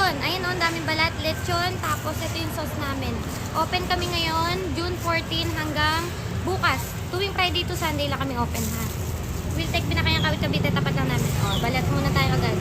lechon. Ayun o, ang daming balat. Lechon, tapos ito yung sauce namin. Open kami ngayon, June 14 hanggang bukas. Tuwing Friday to Sunday lang kami open ha. We'll take Binakayang Kawit Cavite, tapat lang namin. O, balat muna tayo agad.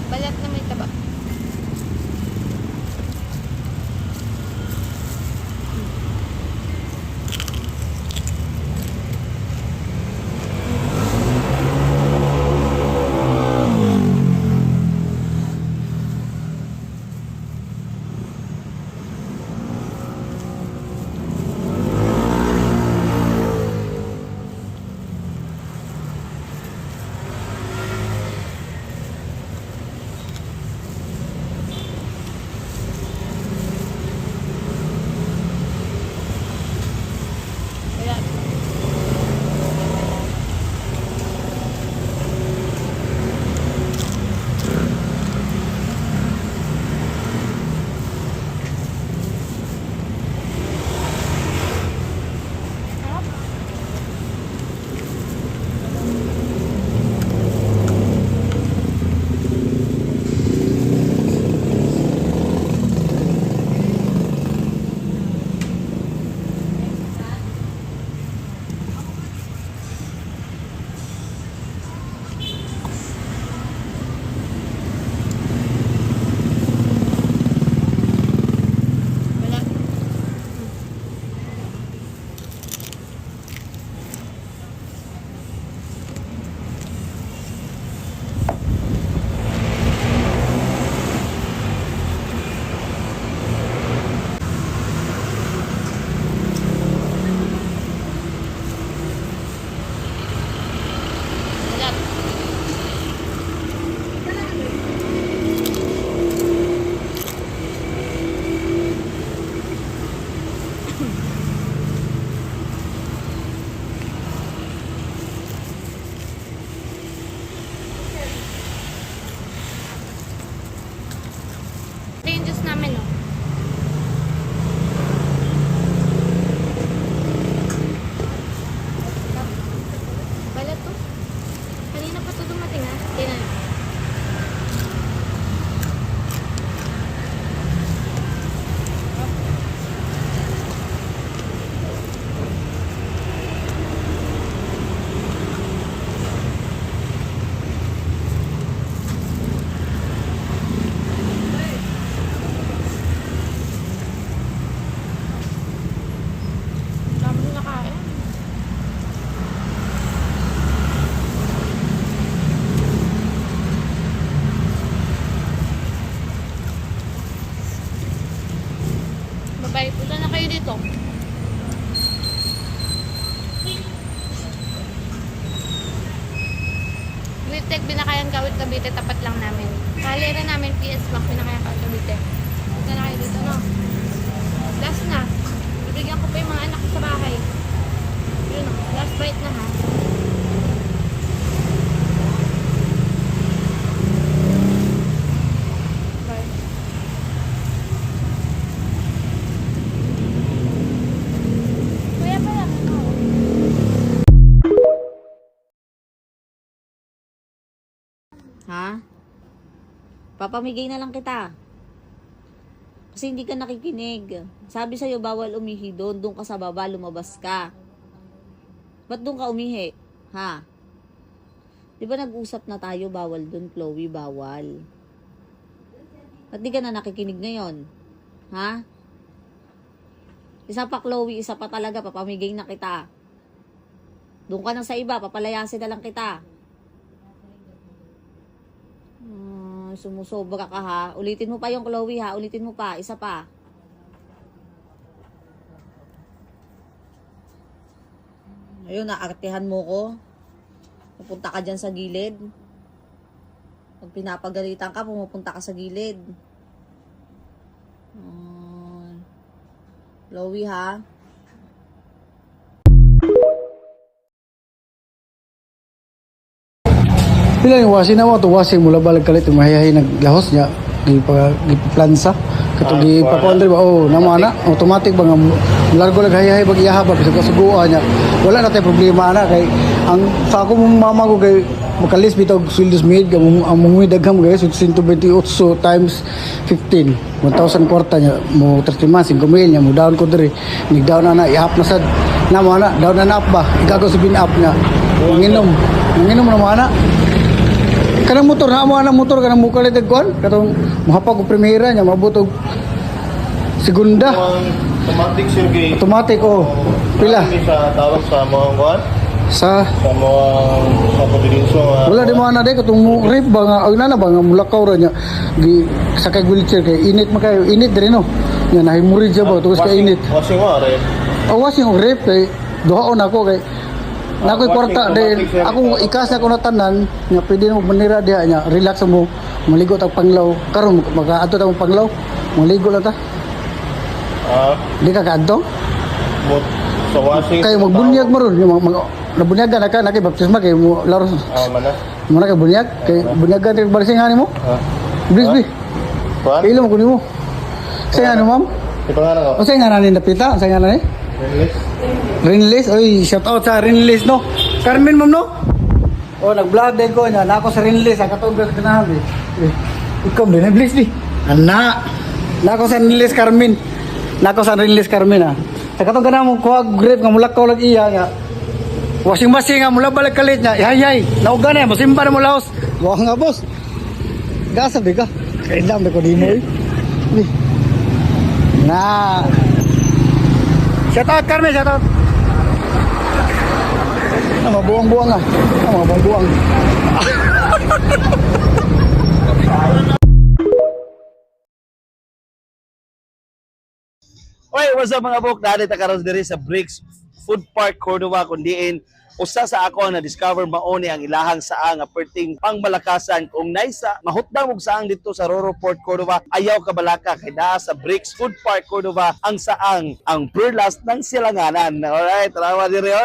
Balat na may taba. Balat. Balat. Balat. Ito yung juice namin, oh. Balat to. Kanina pa to dumating, ha? Tingnan. Dami ko nakain. Bye-bye. Punta na kayo dito. Wittek, Binakayang Kawit Cavite, tapat lang namin. Kalera namin, PS Bank, Binakayang Kawit Cavite. Punta na kayo dito, no? Last na. Bibigyan ko pa yung mga anak ko sa bahay. Yun, no? Last bite na, ha? Bye. Kuya pa lang, ano? Ha? Papamigay na lang kita. Kasi hindi ka nakikinig. Sabi sa'yo, bawal umihi doon. Doon ka sa baba, lumabas ka. Ba't doon ka umihi? Ha? Di ba nag-usap na tayo, bawal doon, Chloe, bawal. Ba't di ka na nakikinig ngayon? Ha? Isa pa, Chloe, isa pa talaga, papamigay na kita. Doon ka nang sa iba, papalayasin na lang kita. Sumusobra ka ha. Ulitin mo pa yung Chloe ha. Ulitin mo pa. Isa pa. Ayun, naartehan mo ko. Pupunta ka dyan sa gilid. Pag pinapagalitan ka, pumupunta ka sa gilid. Chloe ha. Pila yung washing na mo, ito washing mula balag kalit, yung mahihayi naglahos niya, giplansa, katong gipakuan ba, namana, automatic ba nga, largo lag hayahay, pag iyahabag, sa kasuguan niya, wala na tayo problema na, kay, ang, sa ako mong mama ko, kay, makalis bitog sweldos made, ang mong dagham guys, 128 times 15, 1,000 kwarta niya, mo 30 months, 5 mil niya, mo down ko diri, nag-down na, ihap na sad, namana, down na up ba, igagaw si bin up niya, manginom na mana, kanang motor na mo anang motor kanang mukalit agkuan katong mahapag og primera nya mabutog segunda Automatic sir kay automatic pila sa tawag sa mga kuan sa mga sa pabilinso wala di mo ana de katong rip ba nga ang nana ba nga mulakaw ra nya gi sakay wheelchair kay init man kayo init diri no nya nahimuri siya ba tugos kay init washing mo are awas yung rip kay duhaon ako kay nakoy kwarta de ako ikasa ko na tanan nga pwede mo manira diha nya relax mo maligo tag panglaw karon makaadto ta mo panglaw maligo lang ta di ka kaadto sa washing kay magbunyag mo ron yung nabunyagan na ka nakay baptisma kay mo laro mana mo na kay bunyag kay bunyagan kay balisingan mo bis kuan ilo mo kunin mo say ano ma'am ipangalan ko o say nga nanin napita say nga nanin Rinlis, oy, shout out sa Rinlis no. Carmen ma'am no? Nag-vlog din ko niya, nako sa Rinlis, ang katong ganahan ikaw din, Rinlis di. Ana. Nako sa Rinlis Carmen. Nako sa Rinlis Carmen ah. Sa katong ganahan mo kuha grape nga mulakaw lag iya nga. Washing machine nga mula balik kalit niya. Hay, nauga na, masimba na mo laos. Wa nga boss. Gasa ka. Kailan ko di mo eh. Na. Shout out Carmen, shout out. Mabuang-buang ah. Mabuang-buang. Oy, what's up mga bok? Dali ta karon diri sa Bricks Food Park Cordova kundi usa sa ako na discover maoni ang ilahang saang aperting pangbalakasan kung naisa mahutdang og saang dito sa Roro Port Cordova ayaw ka balaka kay naa sa Bricks Food Park Cordova ang saang ang perlas ng silanganan. Alright, tara diri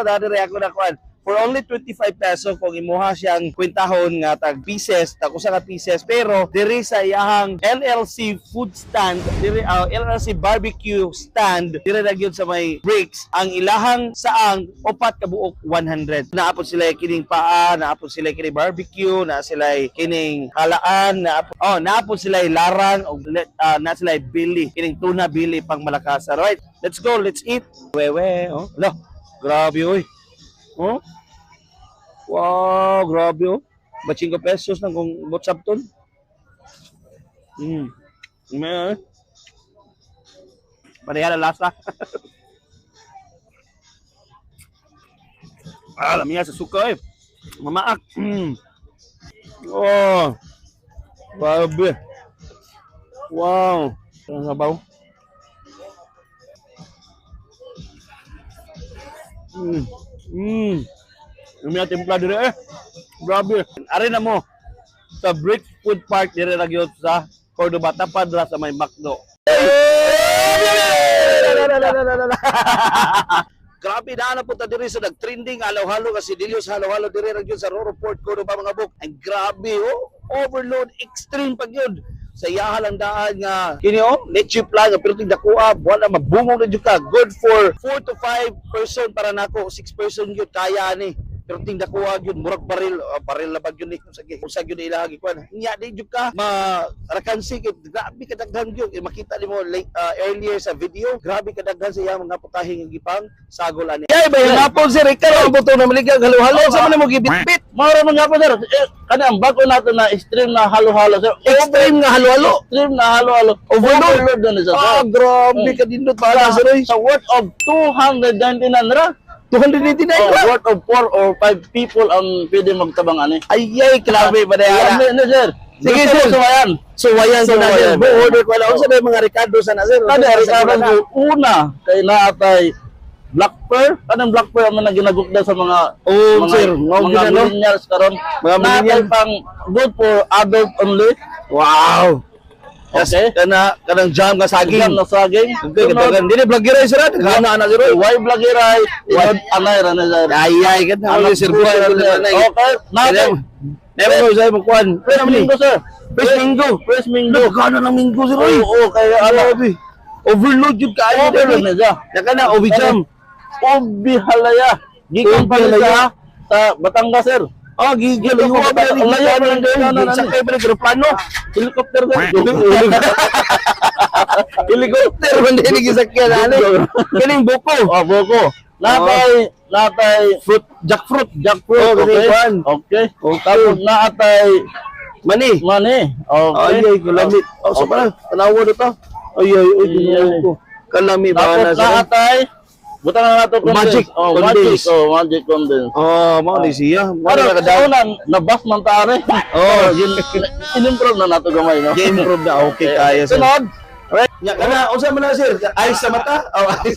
ako na kuan. For only 25 peso kung imuha siyang kwintahon nga tag pieces, tag usa ka pieces, pero diri sa iyahang LLC food stand, diri LLC barbecue stand, diri ra gyud sa may Bricks, ang ilahang saang upat ka buok 100. Naapod sila kining paa, naapod sila kining barbecue, na sila kining halaan, naapod sila larang og na sila bili, kining tuna bili pang malakas. Alright, let's go, let's eat. Wewe, Lo, grabe oy. Wow, grabe oh. 5 pesos nang kung WhatsApp ton. May Pareha na lasa. Lamia sa suka eh. Mamaak. Oh. Grabe. Wow. Ang sabaw. Yung mga timpla dire grabe. Ari na mo sa Bricks Food Park dire ra gyud sa Cordova tapad ra sa may McDo. Grabe na po ta diri sa nag-trending halo-halo kasi Dilios halo-halo dire ra gyud sa Roro Port Cordova mga bok. Ang grabe overload extreme pag yun. Sa iyaha lang daan nga kini net cheap lang pero tig dakuha wala mabungong na jud ka. Good for 4 to 5 person para nako 6 person gyud kaya ni. Pero ting dakuha gyud murag baril na bag yun ni usag yun ilaha gikuan nya di jud ka rakansi kay grabe ka daghan gyud makita nimo earlier sa video grabe ka daghan sa iya mga putahe nga gipang sagol ani ay ba hapon si Ricardo buto na maligang halo-halo sa man mo gibitbit mao ra man gapon sir kana ang bago nato na extreme na halo-halo sir extreme na halo-halo overload na sa grabe ka dindot para sir sa worth of 299 ra 289 ba? Worth of 4 or 5 people ang pwede magtabang ani. Ay, grabe pa na yan. Ano, sir? Sige, Gusto sir. mo sumayan. So, wayan sa na, sir. Suwayan. Order ko lang. Unsa ba yung mga Ricardo sa na, sir? Kada Ricardo una kay naatay black pearl. Anong black pearl ang mga ginagukda sa mga Oh, mga, sir. Mga mga ginano? millennials karon. Mga Naatay millennial. pang good for adult only. Wow. Yes, Okay. kanang jam nga saging. Saging na saging. Okay, katagan. Dili vlogger ay sir. Gana na sir. Why vlogiray? Inod anay ra na sir. Ay, kat na Anak sir. buhay ra na. Okay. Naatay. Never go sa kuan. Fresh Mingo, sir. Fresh Mingo. Fresh Mingo. Gana ng Mingo sir. Oo, kaya ano. Overload jud kaayo Overload dili. na siya. Naka na obi jam. Obi halaya. Gikan pa Obi rin halaya. sa Batangas, sir. Oh, gigil Gigil ko ko ba ba? ni Layo na lang kayo, Sa kay pa plano. Helicopter, sir. Helicopter man din gisakyan ani. Kining buko. Oh, buko. Natay Fruit, jackfruit. jackfruit, Oh, okay? kuan. Okay. Tapos natay Mani. mani. Okay. Ay, kalamit. Oh, so pala, tanawa dito. Ay, Ay. ko. Kalami ba Tapos na sir? natay butang na nato Magic Oh, condense. magic. Oh, magic condense. Oh, mo ni siya. Mo Para na kada. una nabas man tare. Oh, in-improve na nato gamay, no? Game-improve na okay kaya sir. Sunod. Nya kana unsa man na sir? Ice sa mata? Oh, ice.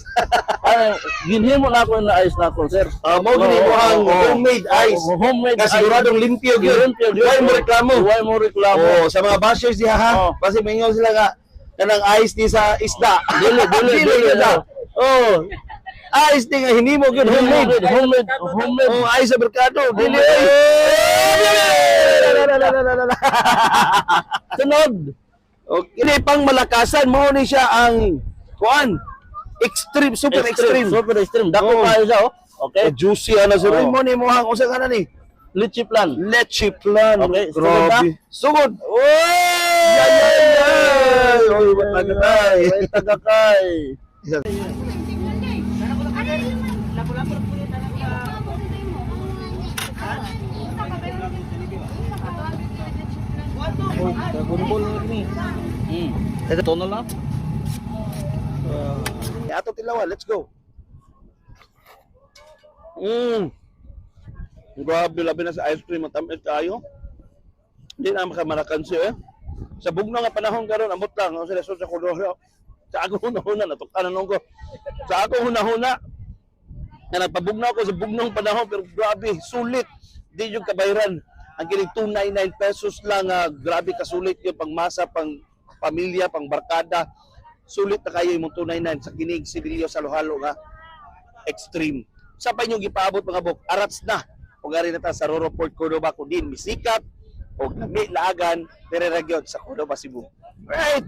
Ay, ginhimo na ako na ice na ako, sir. Mo gini mo ang homemade ice. Homemade Nga siguradong limpyo gyud. Why mo reklamo? Why mo reklamo? Oh, sa mga bashers diha ha. Oh. Kasi mingaw sila nga kanang ice ni sa isda. Dili. isda. Oh. Ice ni nga hinimo gyud homemade. Homemade. Oh, ice sa merkado. Dili. Sunod. Okay, ini pang malakasan mo ni siya ang kuan. Extreme, super extreme. Super extreme. Dako Oh. kayo siya, oh. Okay. Juicy ana sir. Oh. Mo ni mo hang unsa kana ni? Litchi plan. Leche plan. Okay, sugod na? Grabe. Sugod. Oy! Oy, ba't nagkatay? Oy, tagakay. Ito na lang. Ato tilawan, let's go. Grabe, labi na sa ice cream, matamis tayo. Hindi na makamarakan siya eh. Sa bugno nga panahon karon amot lang, ang sila sa kulo. Sa ako huna-huna, natukanan ko. Sa ako huna-huna, na nagpabugnaw ko sa bugnong panahon, pero grabe, sulit. Di yung kabayran. Ang kinig 299 pesos lang, grabe kasulit yun, pang masa, pang pamilya, pang barkada. Sulit na kayo yung 299 sa kinig, sililyo sa halo nga extreme. Sa pa inyong gipaabot mga bok, arats na. O gari na ta sa Roro Port Cordova, kung din misikap, o lami laagan, pero sa Cordova, Cebu. Right!